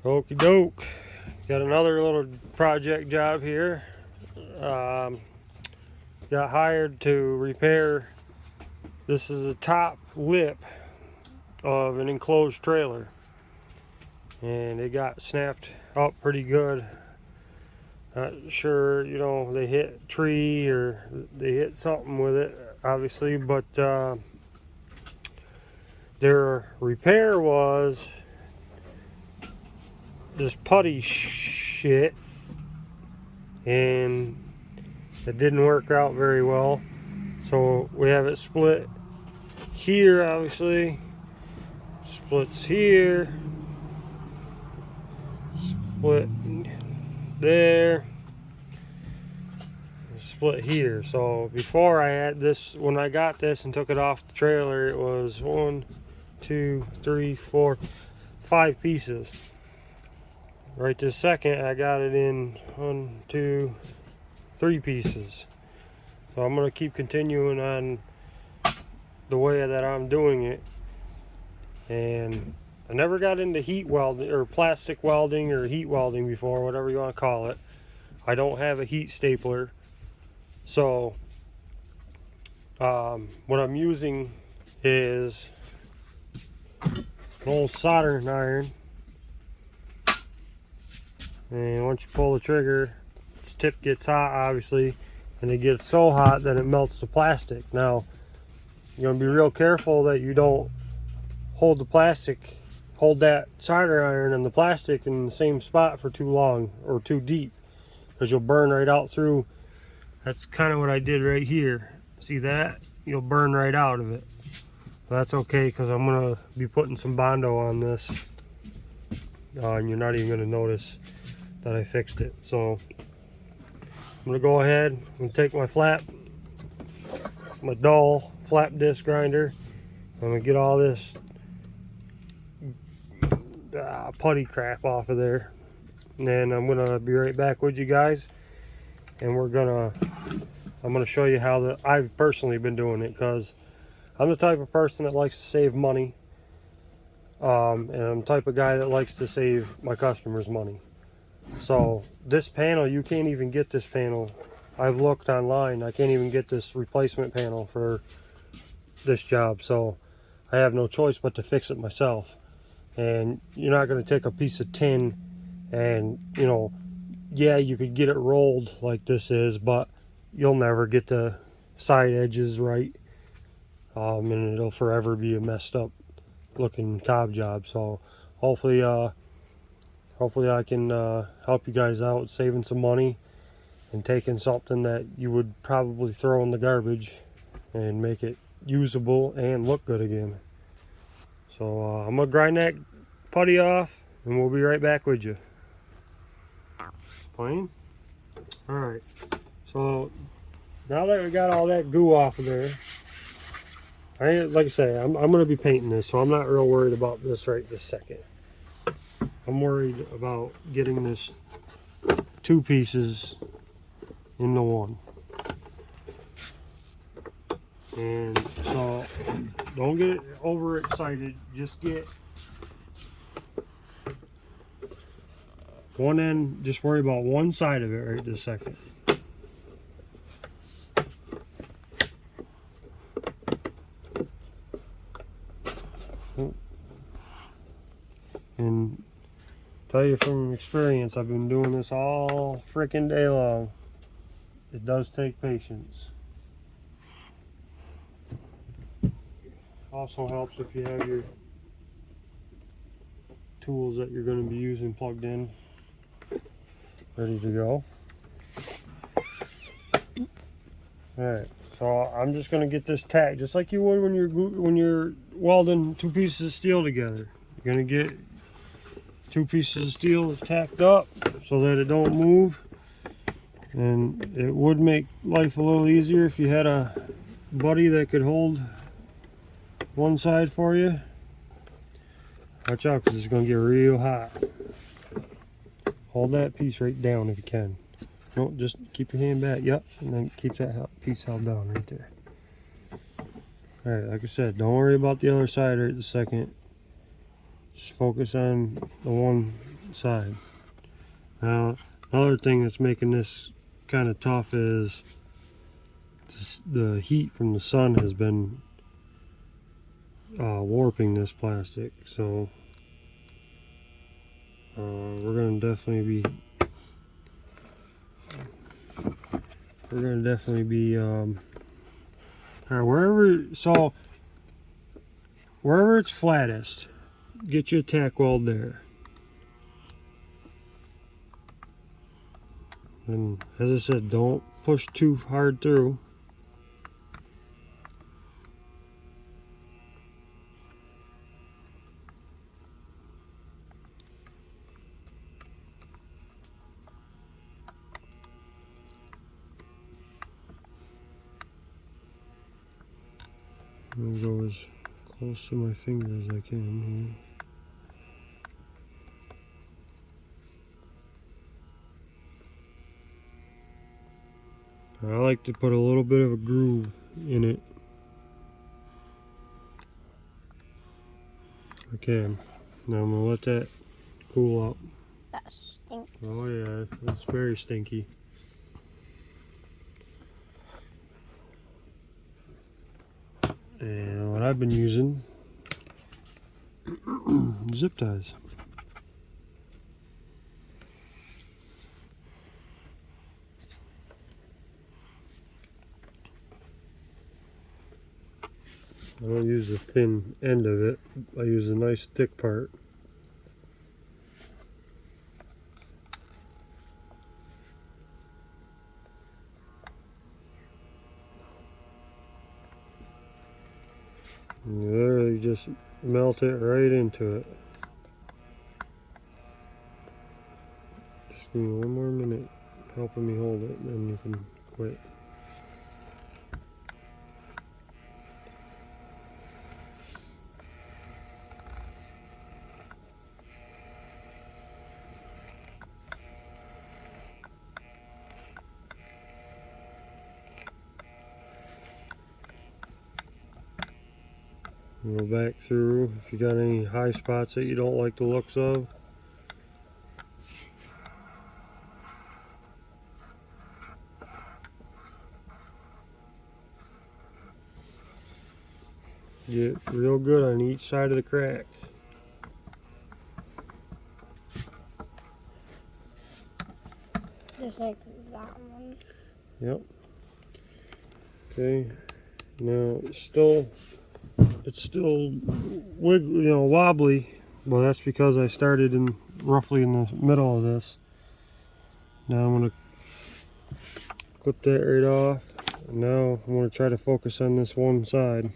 Okie doke. Got another little project job here. Got hired to repair. This is the top lip of an enclosed trailer, and it got snapped up pretty good. Not sure, you know, they hit a tree or they hit something with it, obviously, but their repair was this putty shit, and it didn't work out very well. So we have it split here, obviously, splits here, split there, split here. So before I had this, when I got this and took it off the trailer, it was 1, 2, 3, 4, 5 pieces. Right this second, I got it in 1, 2, 3 pieces. So I'm gonna keep continuing on the way that I'm doing it. And I never got into heat welding or plastic welding or heat welding before, whatever you want to call it. I don't have a heat stapler, so what I'm using is an old soldering iron. And once you pull the trigger, its tip gets hot, obviously, and it gets so hot that it melts the plastic. Now, you're gonna be real careful that you don't hold that solder iron and the plastic in the same spot for too long or too deep, because you'll burn right out through. That's kind of what I did right here. See that? You'll burn right out of it. That's okay, because I'm gonna be putting some Bondo on this, and you're not even gonna notice that I fixed it. So I'm gonna go ahead and take my dull flap disc grinder. I'm gonna get all this putty crap off of there, and then I'm gonna be right back with you guys, and I'm gonna show you how I've personally been doing it, because I'm the type of person that likes to save money, and I'm the type of guy that likes to save my customers money. So this panel, you can't even get this panel. I've looked online, I can't even get this replacement panel for this job, so I have no choice but to fix it myself. And you're not going to take a piece of tin and, you know, yeah, you could get it rolled like this is, but you'll never get the side edges right, and it'll forever be a messed up looking cob job. So hopefully I can help you guys out saving some money and taking something that you would probably throw in the garbage and make it usable and look good again. So I'm gonna grind that putty off, and we'll be right back with you. Plain. All right. So now that we got all that goo off of there, like I say, I'm gonna be painting this, so I'm not real worried about this right this second. I'm worried about getting this 2 pieces into one. And so don't get overexcited, just get one end, just worry about one side of it right this second. And tell you from experience, I've been doing this all freaking day long. It does take patience. Also helps if you have your tools that you're going to be using plugged in, ready to go. Alright, so I'm just going to get this tacked just like you would when you're welding 2 pieces of steel together. You're going to get 2 pieces of steel tacked up so that it don't move, and it would make life a little easier if you had a buddy that could hold one side for you. Watch out, because it's going to get real hot. Hold that piece right down if you can. No, just keep your hand back. Yep, and then keep that piece held down right there. Alright, like I said, don't worry about the other side right this second. Just focus on the one side. Now, another thing that's making this kind of tough is the heat from the sun has been warping this plastic. So we're gonna definitely be wherever it's flattest, get your tack weld there. And as I said, don't push too hard through. I'll go as close to my finger as I can here. I like to put a little bit of a groove in it. Okay, now I'm gonna let that cool up. That stinks. Oh yeah, it's very stinky. And what I've been using, zip ties. I don't use the thin end of it, I use a nice thick part. And you literally just melt it right into it. Just give me one more minute helping me hold it, then you can quit. Go back through if you got any high spots that you don't like the looks of. Get real good on each side of the crack. Just like that one. Yep. Okay. Now it's still wobbly. Well, that's because I started roughly in the middle of this. Now I'm gonna clip that right off. And now I'm gonna try to focus on this one side.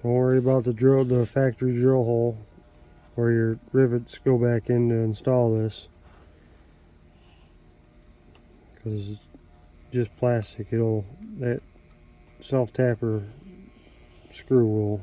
Don't worry about the factory drill hole where your rivets go back in to install this, because it's just plastic. That self-tapper screw will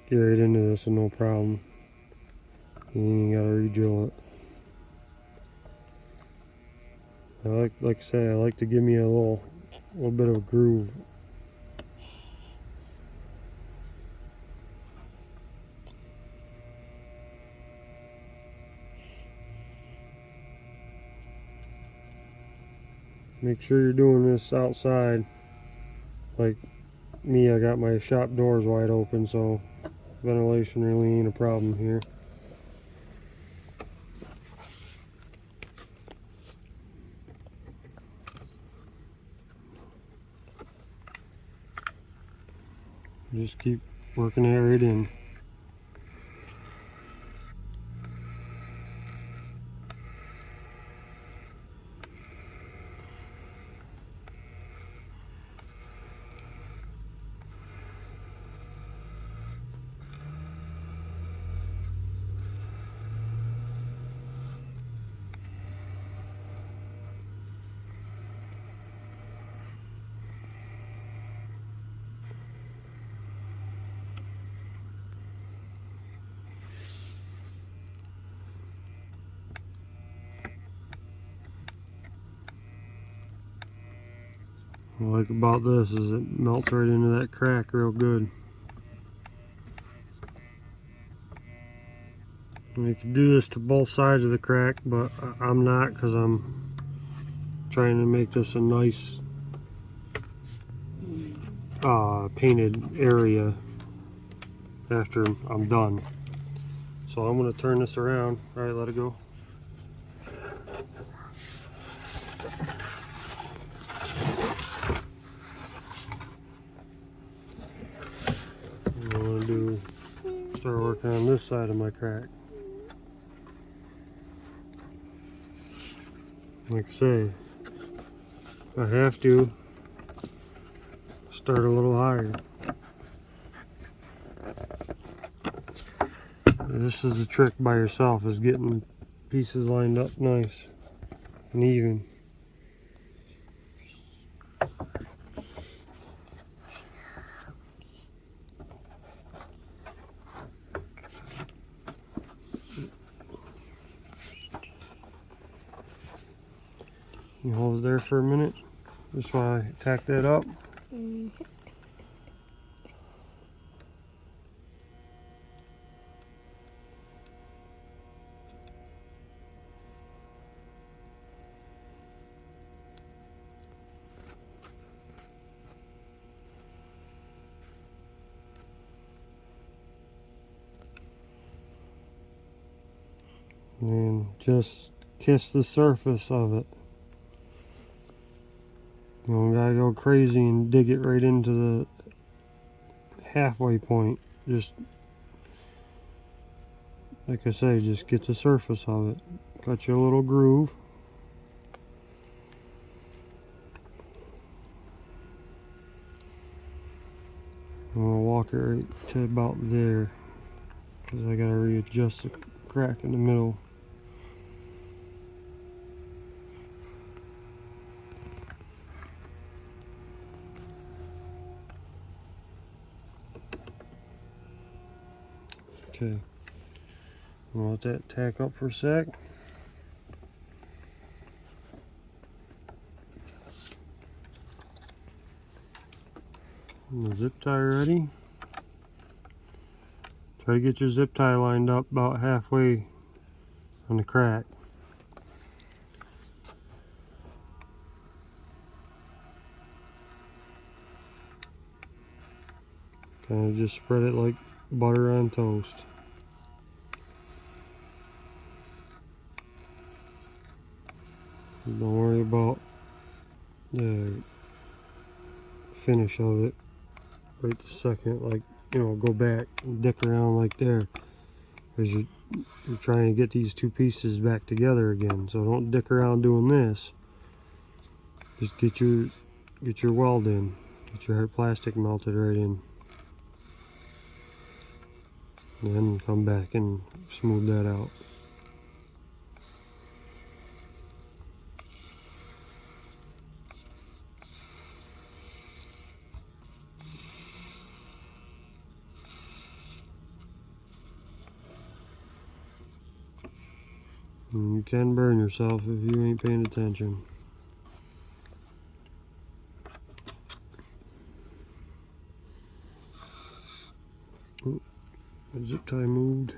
get right into this with no problem. You ain't gotta re-drill it. Like I say, I like to give me a little bit of a groove. Make sure you're doing this outside. Like me, I got my shop doors wide open, so ventilation really ain't a problem here. Just keep working that right in. What I like about this is it melts right into that crack real good. And you can do this to both sides of the crack, but I'm not, because I'm trying to make this a nice painted area after I'm done. So I'm going to turn this around. All right, let it go. I'm going to start working on this side of my crack. Like I say, if I have to, start a little higher. This is the trick by yourself, is getting pieces lined up nice and even. You hold it there for a minute, just while I tack that up. And just kiss the surface of it. You don't gotta go crazy and dig it right into the halfway point. Just, like I say, just get the surface of it. Cut you a little groove. I'm gonna walk it right to about there, because I gotta readjust the crack in the middle. Okay, I'll let that tack up for a sec. And the zip tie ready. Try to get your zip tie lined up about halfway on the crack. Kind of just spread it like butter on toast. Don't worry about the finish of it right the second, like, you know, go back and dick around like there, because you're trying to get these two pieces back together again. So don't dick around doing this. Just get your weld in, get your plastic melted right in, and then come back and smooth that out. And you can burn yourself if you ain't paying attention. Oh, the zip tie moved.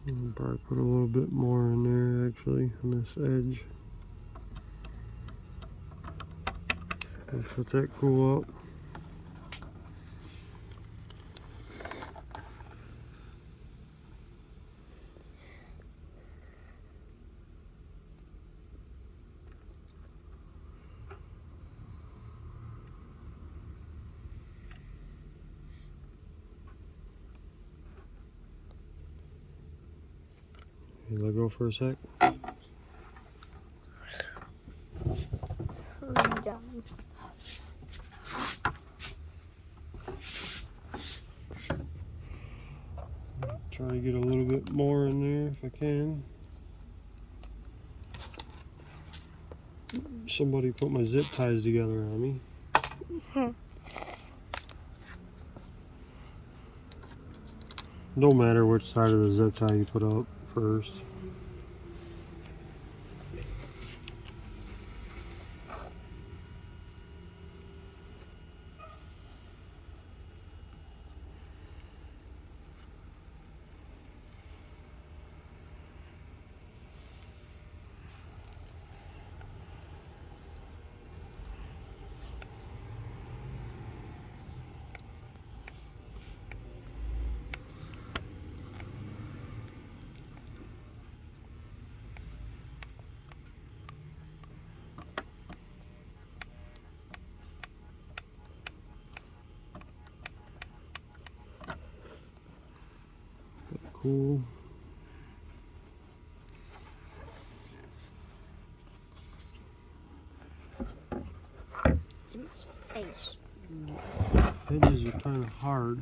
I'll probably put a little bit more in there actually on this edge. Just let that cool up. Let go for a sec. Freedom. to get a little bit more in there if I can. Somebody put my zip ties together on me. No matter which side of the zip tie you put up first. Cool. It's in my face. Edges are kind of hard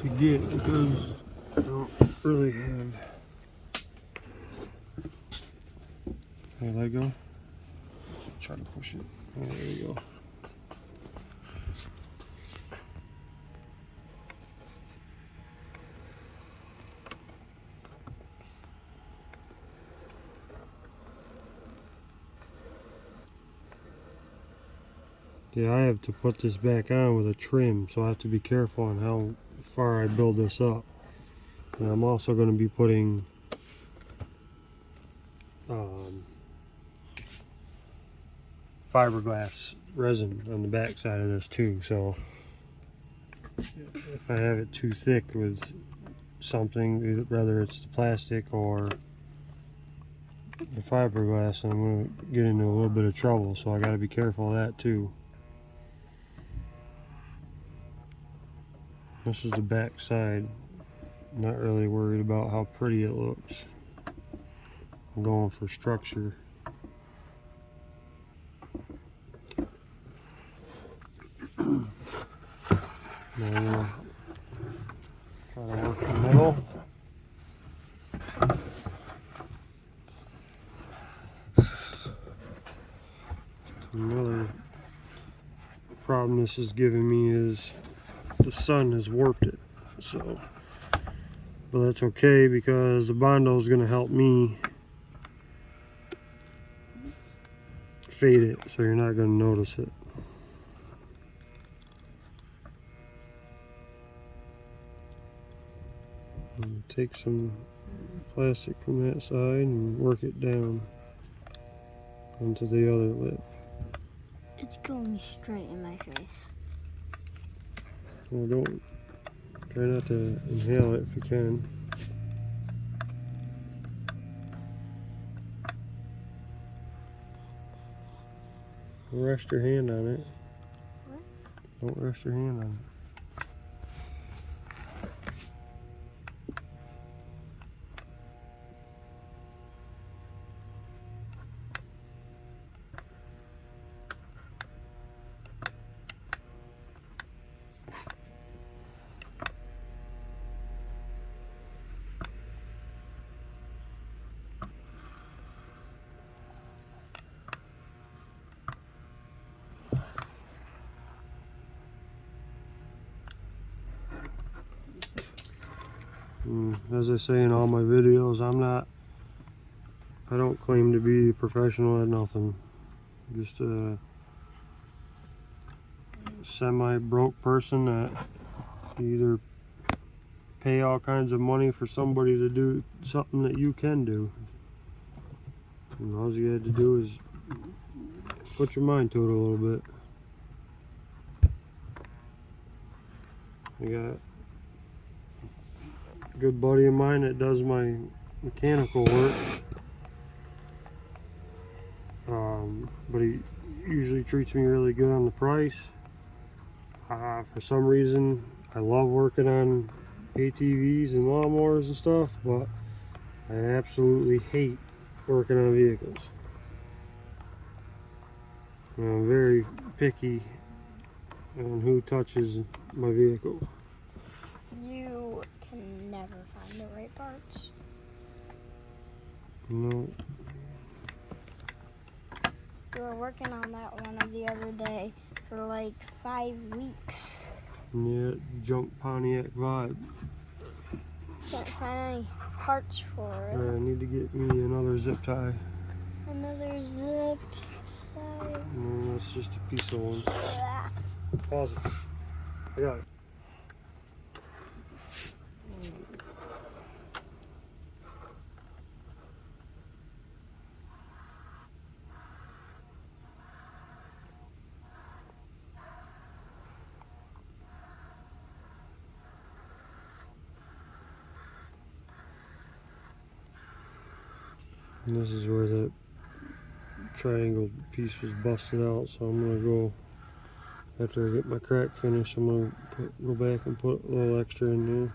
to get because I don't really have. There, let go. Let's try to push it. Oh, there you go. Yeah, I have to put this back on with a trim, so I have to be careful on how far I build this up. And I'm also going to be putting fiberglass resin on the back side of this too, so if I have it too thick with something, whether it's the plastic or the fiberglass, I'm going to get into a little bit of trouble, so I got to be careful of that too. This is the back side. Not really worried about how pretty it looks. I'm going for structure. Now try to work the middle. Another problem this is giving me is the sun has warped it, so, but that's okay because the Bondo is going to help me fade it, so you're not going to notice it. And take some plastic from that side and work it down onto the other lip. It's going straight in my face. Well, don't try not to inhale it if you can. Don't rest your hand on it. What? Don't rest your hand on it. As I say in all my videos, I don't claim to be a professional at nothing. Just a semi-broke person that either pay all kinds of money for somebody to do something that you can do. And all you had to do is put your mind to it a little bit. I got a good buddy of mine that does my mechanical work, but he usually treats me really good on the price. For some reason, I love working on ATVs and lawnmowers and stuff, but I absolutely hate working on vehicles. I'm very picky on who touches my vehicle. You can parts. No. We were working on that one the other day for like 5 weeks. Yeah, junk Pontiac vibe. Can't find any parts for it. I need to get me another zip tie. Another zip tie. No, it's just a piece of one. Ah. Pause it. I got it. And this is where that triangle piece was busted out, so I'm gonna go, after I get my crack finished, I'm gonna go back and put a little extra in there.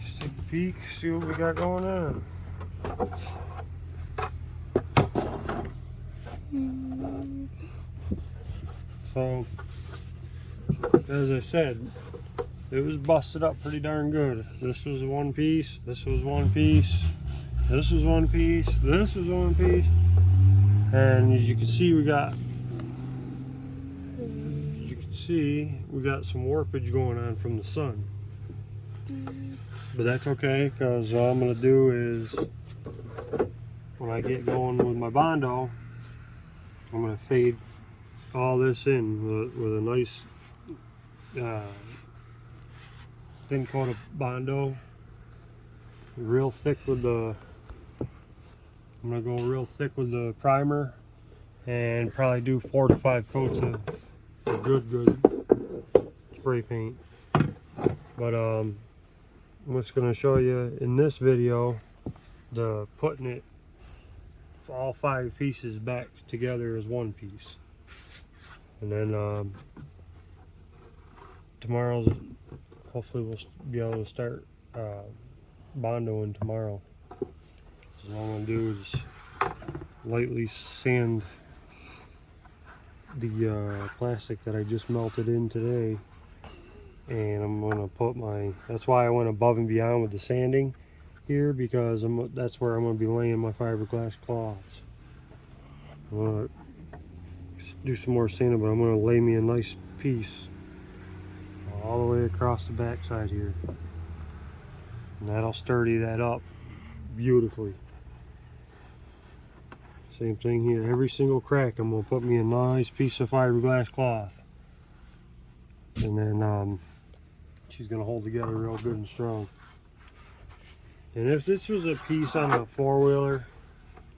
Let's take a peek, see what we got going on. So, as I said, it was busted up pretty darn good. This was one piece, this was one piece, this was one piece, this was one piece. And as you can see, we got some warpage going on from the sun. But that's okay, because all I'm going to do is, when I get going with my Bondo, I'm going to fade all this in with a nice thin coat of Bondo. Real thick with the, I'm going to go real thick with the primer and probably do 4 to 5 coats of good spray paint. But I'm just going to show you in this video the putting it, all 5 pieces back together as one piece. And then tomorrow's, hopefully we'll be able to start Bondoing tomorrow. So all I'm going to do is lightly sand the plastic that I just melted in today, and I'm going to put my, that's why I went above and beyond with the sanding here, because that's where I'm going to be laying my fiberglass cloths. I'm going to do some more sanding, but I'm going to lay me a nice piece all the way across the back side here, and that'll sturdy that up beautifully. Same thing here, every single crack I'm going to put me a nice piece of fiberglass cloth, and then she's going to hold together real good and strong. And if this was a piece on a four-wheeler,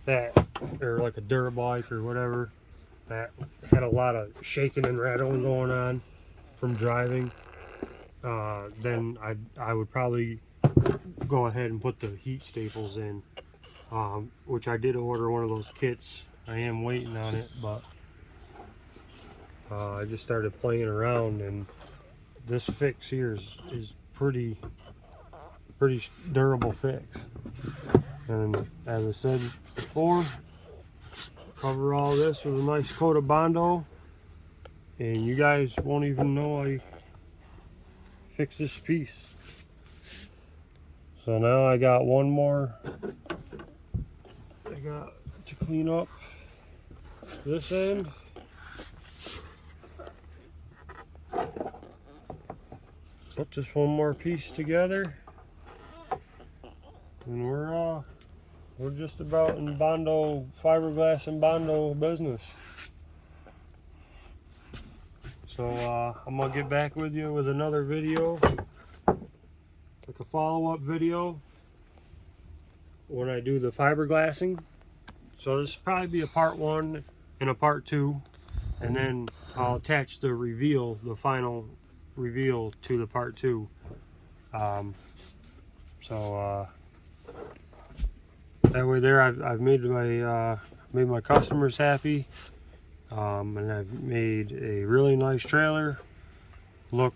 that, or like a dirt bike or whatever, that had a lot of shaking and rattling going on from driving, then I would probably go ahead and put the heat staples in, which I did order one of those kits. I am waiting on it, but I just started playing around, and this fix here is pretty durable fix. And as I said before, cover all this with a nice coat of Bondo, and you guys won't even know I fixed this piece. So now I got one more I got to clean up this end. Put this one more piece together, and we're just about in Bondo, fiberglass and Bondo business. So I'm gonna get back with you with another video, like a follow-up video, when I do the fiberglassing. So this will probably be a part 1 and a part 2, and then I'll attach the reveal, the final reveal, to the part 2. That way there I've made my customers happy, and I've made a really nice trailer look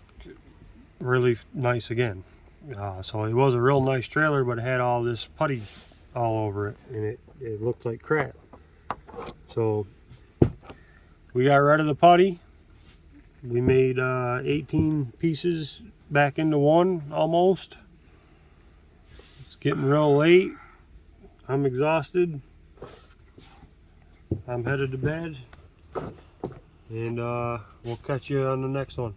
really nice again. So it was a real nice trailer, but it had all this putty all over it, and it looked like crap. So we got rid of the putty. We made 18 pieces back into one almost. It's getting real late. I'm exhausted. I'm headed to bed, and we'll catch you on the next one.